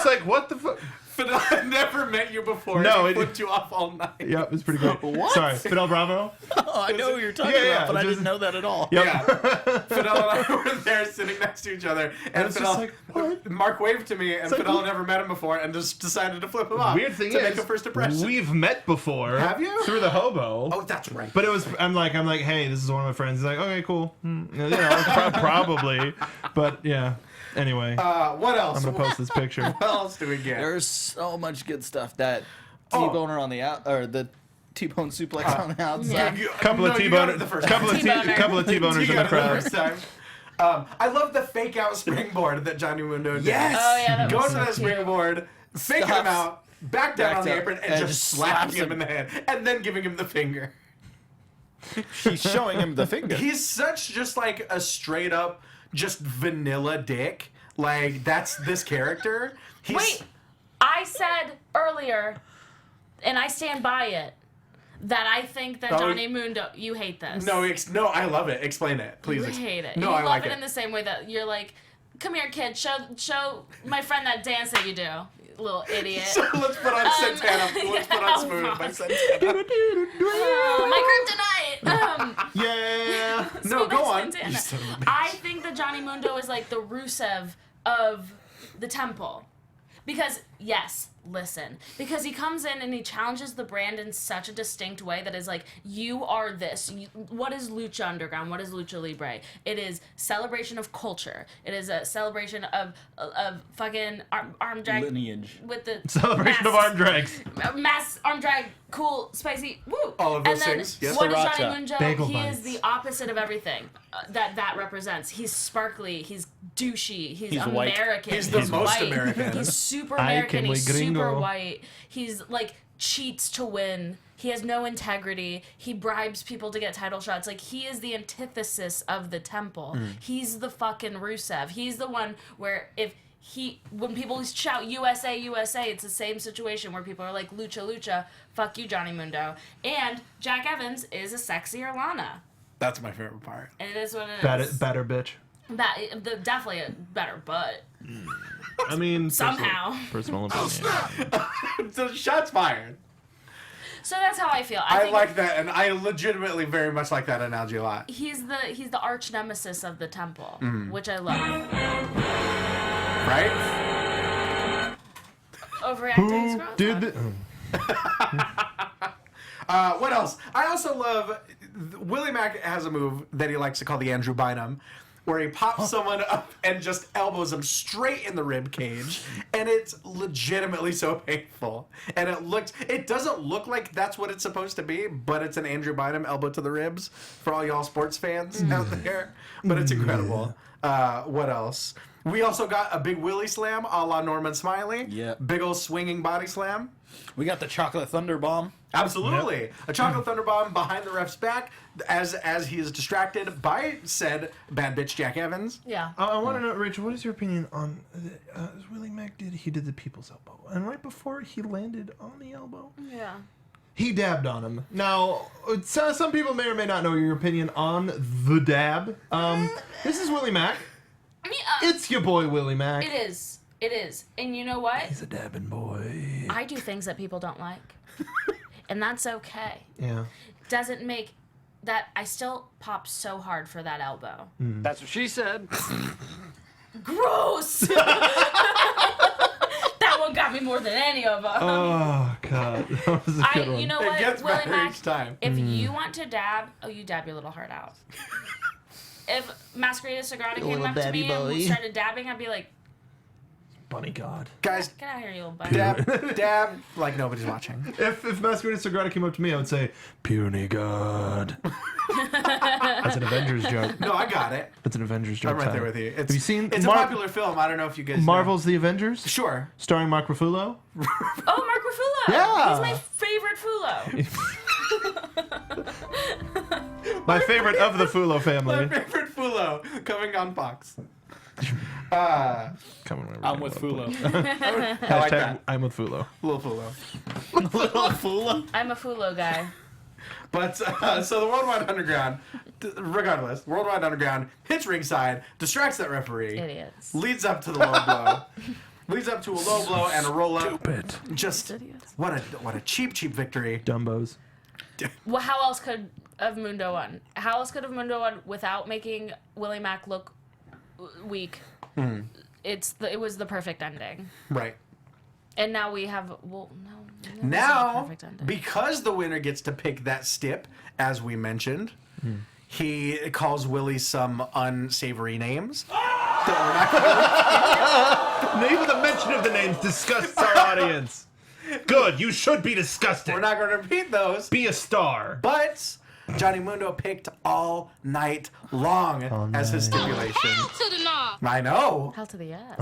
like, what the fuck? Fidel had never met you before. No, and he it- flipped you off all night. Yeah, it was pretty great. What? Sorry, Fidel Bravo? Oh, I know who you're talking Yeah, about, but I just- didn't know that at all. Yep. Yeah. Fidel and I were there sitting next to each other, and it's Fidel, just like, what? Mark waved to me, and like, Fidel what? never met him before, and just decided to flip him off. Weird thing to is, make a first impression. we've met before. Have you? Through the hobo. Oh, that's right. But it was, I'm like, hey, this is one of my friends. He's like, okay, cool. Probably. But yeah. Anyway, What else? I'm gonna post this picture. What else do we get? There's so much good stuff. That Oh. T-boner on the out, or the T-bone suplex on the outside. You- Couple of no, you got it T-boners. the first Couple time. of T-boner. couple of T-boners You in got the it crowd. first time. I love the fake out springboard that Johnny Mundo did. Yes! Oh yeah, that Goes was to so that cute. springboard, faking him Stops. out, back down Backs on the up, apron, and and just just slapping slaps him in the head, and then giving him the finger. She's showing him the finger. He's such just like a straight up, just vanilla dick. Like, that's this character. He's, Wait, I said earlier, and I stand by it, that I think that Oh, Johnny Mundo. You hate this. No, I love it. Explain it, please. You hate it. No, you I love like it in the same way that you're like, come here, kid, show my friend that dance that you do. little idiot. So let's put on Santana. Let's put on Smooth by Santana. My kryptonite. Yeah. No, Smooth go by on. Santana. You son of a bitch. I think that Johnny Mundo is like the Rusev of the temple. Because, yes, listen. Because he comes in and he challenges the brand in such a distinct way that is like, you are this. What is Lucha Underground? What is Lucha Libre? It is celebration of culture. It is a celebration of fucking arm drag. Lineage. With the Celebration of masks. arm drags. Mass, arm drag, cool, spicy, woo. All of those and then things, yes. What is Sriracha. Johnny Mundo? Bagel He bites. is the opposite of everything that represents. He's sparkly, he's douchey, he's white. American. He's the most white. American. He's super Ay, American, que muy he's super gringo. white. He's like cheats to win. He has no integrity. He bribes people to get title shots. Like, he is the antithesis of the temple. He's the fucking Rusev. He's the one where when people shout USA, USA, it's the same situation where people are like, Lucha, Lucha, fuck you, Johnny Mundo. And Jack Evans is a sexier Lana. That's my favorite part. And it is what it is. Better bitch. Definitely a better butt. I mean, Somehow. Personal opinion. So shots fired. So that's how I feel. I think like that, and I legitimately very much like that analogy a lot. he's the arch nemesis of the temple, which I love. Right? Overreacting Who scrolls? did the... What else? I also love Willie Mack has a move that he likes to call the Andrew Bynum, where he pops someone up and just elbows them straight in the rib cage, and it's legitimately so painful. And it doesn't look like that's what it's supposed to be, but it's an Andrew Bynum elbow to the ribs for all y'all sports fans out there. But it's incredible. What else? We also got a big Willie slam a la Norman Smiley. Yeah. Big old swinging body slam. We got the chocolate thunder bomb. Absolutely. A chocolate thunder bomb behind the ref's back as he is distracted by said bad bitch Jack Evans. Yeah. I want to know, Rachel, what is your opinion on Willie Mack did the people's elbow, and right before he landed on the elbow, Yeah. he dabbed on him. Now, some people may or may not know your opinion on the dab. This is Willie Mack. It's your boy Willie Mack. It is. It is. And you know what? He's a dabbing boy. I do things that people don't like. And that's okay. Yeah. Doesn't make that I still pop so hard for that elbow. That's what she said. Gross! That one got me more than any of them. Oh God, that was a good one. You know It what, gets Willie better Mack? each time. If you want to dab, you dab your little heart out. If Mascarita Sagrada came little up to babby me and boy. started dabbing, I'd be like, Bunny God. Guys, get out of here, you little butt. dab like nobody's watching. If Mascarita Sagrada came up to me, I would say, "Puny God." That's an Avengers joke. No, I got it. That's an Avengers joke. I'm right there Ty. with you. Have you seen It's a popular film. I don't know if you guys know. Marvel's The Avengers? Sure. Starring Mark Ruffalo? Oh, Mark Ruffalo! Yeah. He's my favorite Fulo. My favorite of the Fulo My family. favorite Fulo coming on Fox. Come on, I'm with Fulo. I like that. I'm with Fulo. Little Fulo. Little Fulo. I'm a Fulo guy. But so the Worldwide Underground, regardless, Worldwide Underground hits ringside, distracts that referee, Idiots. leads up to the low blow, leads up to a low blow and a roll up. Stupid. Just Idiots. what a cheap victory. Dumbos. Well, how else could have Mundo won? How else could have Mundo won without making Willie Mack look weak? It was the perfect ending. Right. And now we have Now, perfect ending. because the winner gets to pick that stip, as we mentioned, he calls Willie some unsavory names. Even the mention of the names disgusts our audience. Good, you should be disgusted. We're not going to repeat those. Be a star. But Johnny Mundo picked all night long as his stipulation. To the knob. I know. Hell to the yes.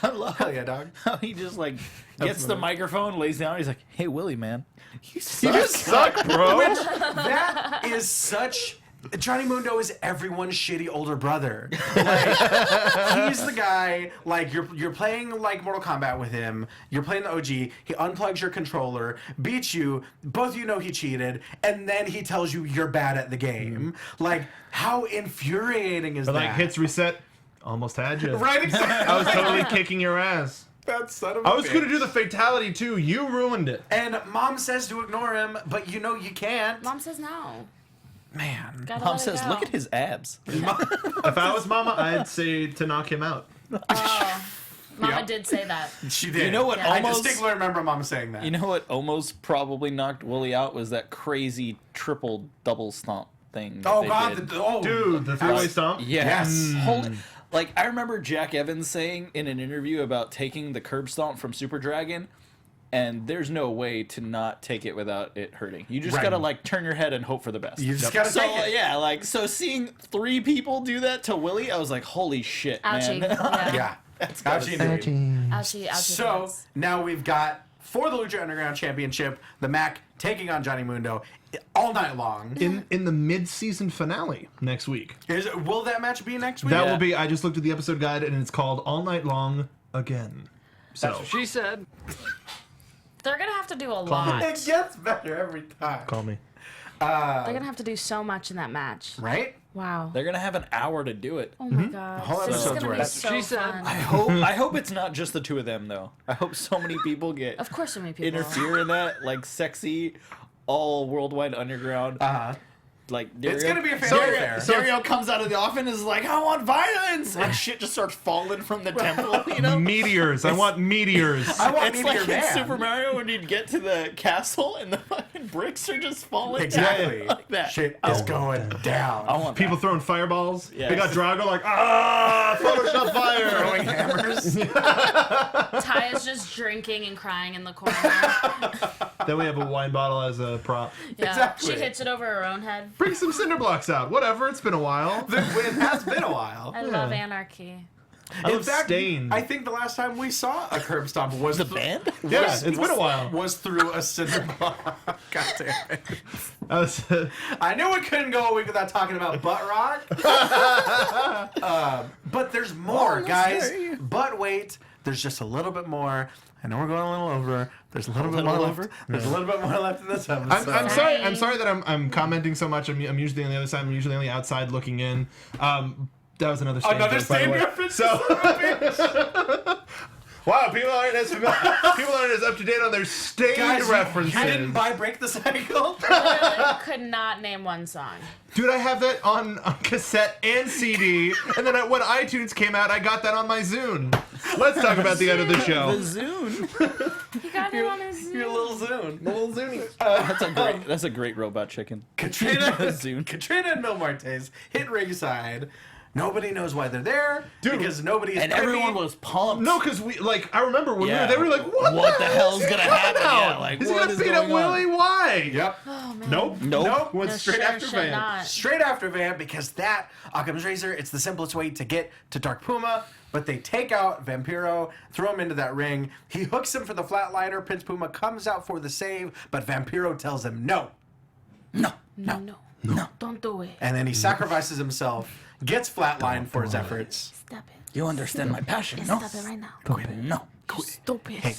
I love Hell yeah, dog. how he just like gets the microphone, lays down. He's like, "Hey, Willie, man, you You just suck, bro. That is such. Johnny Mundo is everyone's shitty older brother. Like, he's the guy. Like you're playing like Mortal Kombat with him. You're playing the OG. He unplugs your controller, beats you. Both of you know he cheated, and then he tells you you're bad at the game. Like how infuriating is But that? like hits reset, almost had you. Right. Exactly. I was totally kicking your ass. That son of a I was bitch. going to do the fatality too. You ruined it. And Mom says to ignore him, but you know you can't. Mom says no. Man. Gotta Mom let it says, go. "Look at his abs." If I was Mama, I'd say to knock him out. Oh, Mama Yep. did say that. She did. You know what Yeah. I almost distinctly remember Mom saying that. You know what almost probably knocked Willie out was that crazy triple double stomp thing. that Oh they God, did. Dude, the three-way stomp? Yes. Holy, like I remember Jack Evans saying in an interview about taking the curb stomp from Super Dragon, and there's no way to not take it without it hurting. You just Right. gotta like turn your head and hope for the best. You just gotta so take it. yeah, like so seeing 3 people do that to Willie, I was like, holy shit, Ouchie. man. Yeah. Yeah. That's Ouchie indeed. Ouchie, ouchie. So face. now we've got for the Lucha Underground Championship, the Mac taking on Johnny Mundo all night long. In the mid-season finale next week. Will that match be next week? That Yeah. will be. I just looked at the episode guide and it's called All Night Long Again. So That's what she said. They're gonna have to do a me. lot. It gets better every time. call me. They're gonna have to do so much in that match. Right? Wow. They're gonna have an hour to do it. Oh my god. Whole This is episode's gonna be worth. That's so what she said. fun. I hope it's not just the 2 of them though. I hope so many people get Of course, so many people. interfere in that, like sexy, all worldwide underground. Like It's Dario- gonna be a family affair. Dario comes out of the office and is like, "I want violence," and shit just starts falling from the temple. You know, Meteors. I want meteors. I want it's Meteor like Man. in Super Mario when you'd get to the castle and the fucking bricks are just falling Exactly. down like that. Shit is going down. I want People throwing fireballs. Yeah. They got Drago like, Photoshop fire. throwing hammers. Ty is just drinking and crying in the corner. Then we have a wine bottle as a prop. Yeah. Exactly. She hits it over her own head. Bring some cinder blocks out. Whatever. It's been a while. It has been a while. I love anarchy. I In love fact, Stained. I think the last time we saw a curb stomp was the band. Yeah, it's been a while. Was through a cinder block. God damn it. I was, I knew we couldn't go a week without talking about butt rock. But there's more, guys. But wait, there's just a little bit more. I know we're going a little over. There's a little bit more left. There's a little bit more left in this episode. I'm sorry. I'm sorry that I'm commenting so much. I'm usually on the other side. I'm usually on the outside looking in. That was another Stained Another joke, by the Stained way. reference. So, wow, people aren't as up to date on their Stained Guys, references. you didn't buy Break the Cycle? Literally could not name one song. Dude, I have that on cassette and CD, and then when iTunes came out, I got that on my Zune. Let's talk about the end of the show. The Zune. He got it on his Your little Zune. Little Zoonie. That's a great robot chicken. Katrina, Zune. Katrina and Mil Martes hit ringside. Nobody knows why they're there. Dude, because nobody is And privy. everyone was pumped. No, because I remember when Yeah. we were there, we were like, what the hell's gonna happen? Yeah, like, is he what gonna is beat up going on? Willie? Why? Yep. Oh man. Nope. Nope. Went No, straight should or after should Van. not. Straight after Van, because that Occam's razor, it's the simplest way to get to Dark Puma. But they take out Vampiro, throw him into that ring. He hooks him for the flatliner. Prince Puma comes out for the save, but Vampiro tells him no. No. Don't do it. And then he sacrifices himself, gets flatlined for his efforts. Stop it. You understand my passion, no? Stop it right now. No. Stupid. Hey,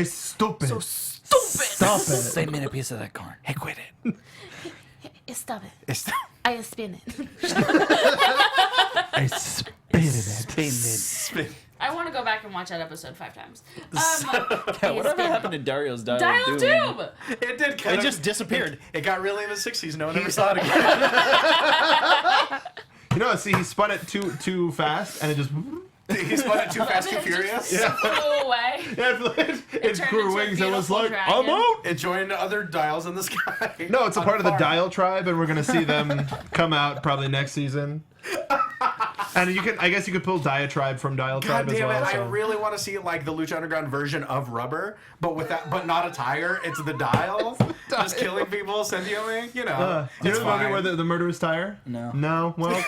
stupid. So stupid. Stop it. Save me a piece of that corn. Hey, quit it. Stop it. It's I spin it. I spit it. I want to go back and watch that episode 5 times. Yeah, whatever happened to Dario's Dial Dial of of Doom? Doom. It did kind It of. just disappeared. It got really in the 60s. No one ever saw it again. You know, see, he spun it too fast, and it just. He spun it too fast, too furious. Yeah. Flew away. It turned grew into a wings and was beautiful like, dragon. I'm out. It joined other dials in the sky. No, it's a on part of the farm. Dial tribe, and we're gonna see them come out probably next season. And I guess you could pull Diatribe from Dial God tribe as damn well. it! I so. really want to see like the Lucha Underground version of Rubber, but not a tire. It's the dial, just killing people sentiently. You know, You know it's the movie fine. where the murderous tire? No. No. Well,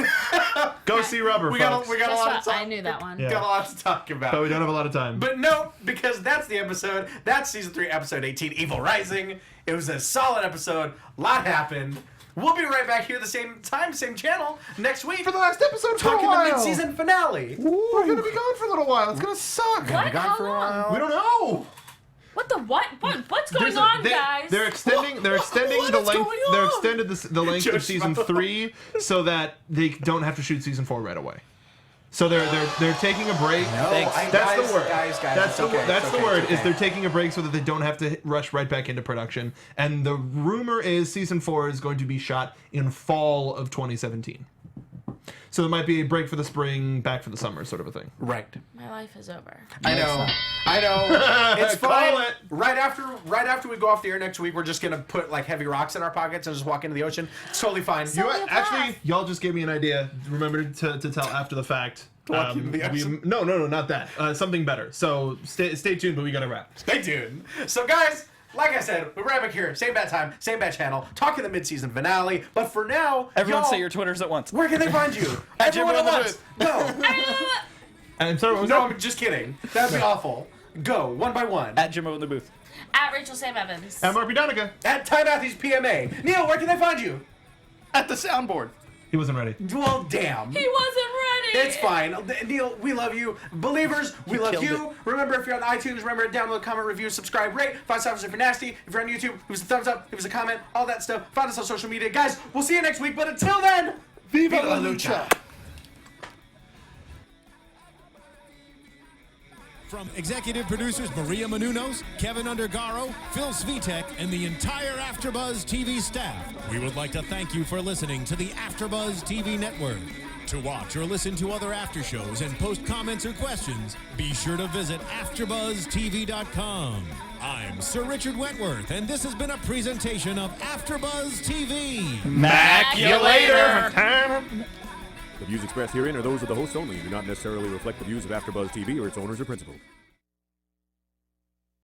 go see Rubber, we folks. got a Guess lot what? to talk. I knew that one. Yeah. Got a lot to talk about. But we don't have a lot of time. But no, because that's the episode. That's season 3, episode 18, Evil Rising. It was a solid episode. A lot happened. We'll be right back here the same time, same channel next week for the last episode, for a talking while. the mid-season finale. We're gonna be gone for a little while. It's gonna suck. Gonna be gone How for a long? while. We don't know. What the what? What's going on, guys? They're extending. They're extending What the is length. going They're on? extended the length of Josh season Smoke. 3 so that they don't have to shoot season 4 right away. So they're taking a break. No, That's the word. Guys, that's the okay, that's it's the okay, word. it's Is okay. they're taking a break so that they don't have to rush right back into production. And the rumor is season 4 is going to be shot in fall of 2017. So there might be a break for the spring, back for the summer, sort of a thing. Right. My life is over. I know. It's Call fine. it. Right after we go off the air next week, we're just gonna put like heavy rocks in our pockets and just walk into the ocean. It's totally fine. You actually, y'all just gave me an idea. Remember to tell after the fact. Walk into the ocean? No, not that. Something better. So stay tuned, but we gotta wrap. Stay tuned. So guys, like I said, we're right back here, same bad time, same bad channel, talking the mid-season finale. But for now, Everyone y'all, say your Twitters at once. where can they find you? At Everyone at Jimbo in the once. Go. I'm sorry, what was No, that? I'm just kidding. That'd be awful. Go one by one. At Jimbo in the booth. At Rachel Sam Evans. At Marty Donica. At Ty Matthews PMA. Neil, where can they find you? At the soundboard. He wasn't ready. Well, damn. He wasn't ready. It's fine. Neil, we love you. Believers, we love killed you. Remember, if you're on iTunes, remember to download, comment, review, subscribe, rate. 5 stars if you're nasty. If you're on YouTube, give us a thumbs up, give us a comment, all that stuff. Find us on social media. Guys, we'll see you next week. But until then, Viva la Lucha. From executive producers Maria Menounos, Kevin Undergaro, Phil Svitek, and the entire AfterBuzz TV staff, we would like to thank you for listening to the AfterBuzz TV network. To watch or listen to other after shows and post comments or questions, be sure to visit AfterBuzzTV.com. I'm Sir Richard Wentworth, and this has been a presentation of AfterBuzz TV. Mac you later. The views expressed herein are those of the hosts only and do not necessarily reflect the views of AfterBuzz TV or its owners or principals.